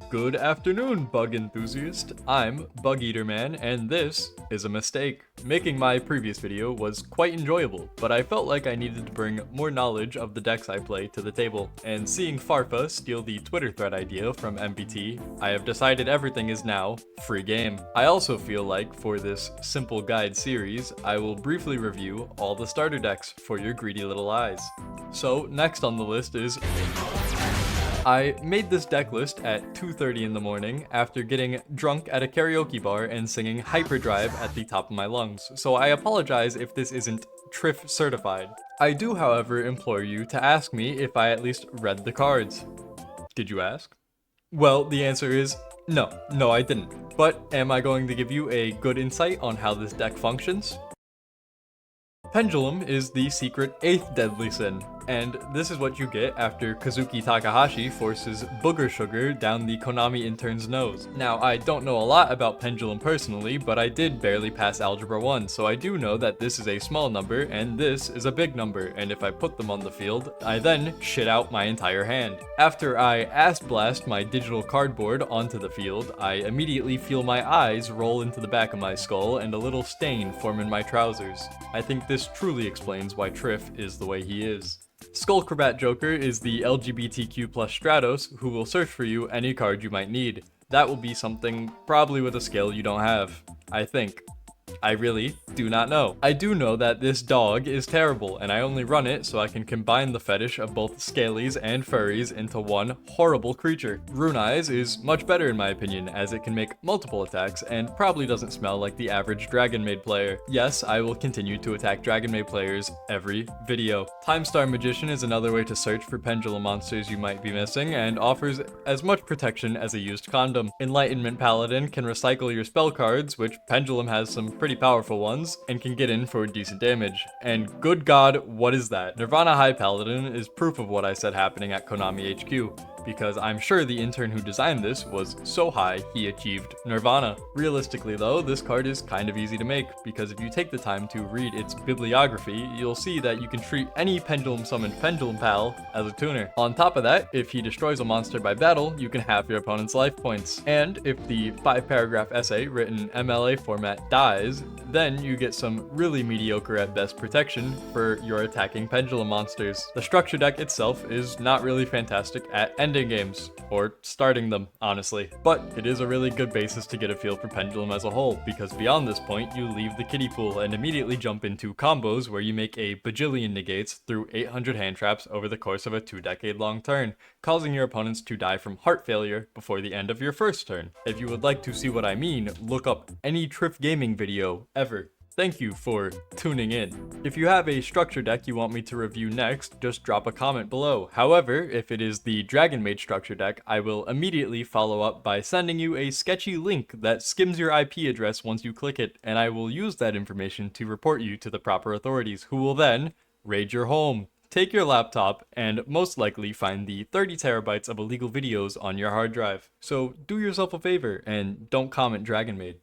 Good afternoon, bug enthusiast. I'm Bug Eater Man, and this is a mistake. Making my previous video was quite enjoyable, but I felt like I needed to bring more knowledge of the decks I play to the table. And seeing Farfa steal the Twitter thread idea from MBT, I have decided everything is now free game. I also feel like for this simple guide series, I will briefly review all the starter decks for your greedy little eyes. So next on the list is I made this deck list at 2:30 in the morning after getting drunk at a karaoke bar and singing Hyperdrive at the top of my lungs, so I apologize if this isn't TRIF certified. I do, however, implore you to ask me if I at least read the cards. Did you ask? Well, the answer is no, I didn't. But am I going to give you a good insight on how this deck functions? Pendulum is the secret 8th deadly sin, and this is what you get after Kazuki Takahashi forces booger sugar down the Konami intern's nose. Now, I don't know a lot about Pendulum personally, but I did barely pass Algebra 1, so I do know that this is a small number and this is a big number, and if I put them on the field, I then shit out my entire hand. After I ass blast my digital cardboard onto the field, I immediately feel my eyes roll into the back of my skull and a little stain form in my trousers. I think this truly explains why Triff is the way he is. Skullcrabat Joker is the LGBTQ+ Stratos who will search for you any card you might need. That will be something probably with a skill you don't have, I think. I really do not know. I do know that this dog is terrible, and I only run it so I can combine the fetish of both scalies and furries into one horrible creature. Rune Eyes is much better in my opinion, as it can make multiple attacks and probably doesn't smell like the average Dragon Maid player. Yes, I will continue to attack Dragon Maid players every video. Timestar Magician is another way to search for pendulum monsters you might be missing, and offers as much protection as a used condom. Enlightenment Paladin can recycle your spell cards, which Pendulum has some pretty powerful ones, and can get in for decent damage. And good god, what is that? Nirvana High Paladin is proof of what I said happening at Konami HQ, because I'm sure the intern who designed this was so high he achieved Nirvana. Realistically though, this card is kind of easy to make, because if you take the time to read its bibliography, you'll see that you can treat any Pendulum summoned Pendulum Pal as a tuner. On top of that, if he destroys a monster by battle, you can halve your opponent's life points. And if the 5-paragraph essay written MLA format dies, then you get some really mediocre at best protection for your attacking Pendulum monsters. The structure deck itself is not really fantastic at ending games, or starting them, honestly. But it is a really good basis to get a feel for Pendulum as a whole, because beyond this point, you leave the kiddie pool and immediately jump into combos where you make a bajillion negates through 800 hand traps over the course of a 2-decade-long turn, causing your opponents to die from heart failure before the end of your first turn. If you would like to see what I mean, look up any Triff Gaming video ever. Thank you for tuning in. If you have a structure deck you want me to review next, just drop a comment below. However, if it is the Dragon Maid structure deck, I will immediately follow up by sending you a sketchy link that skims your IP address once you click it, and I will use that information to report you to the proper authorities, who will then raid your home, take your laptop, and most likely find the 30 terabytes of illegal videos on your hard drive. So do yourself a favor and don't comment Dragon Maid.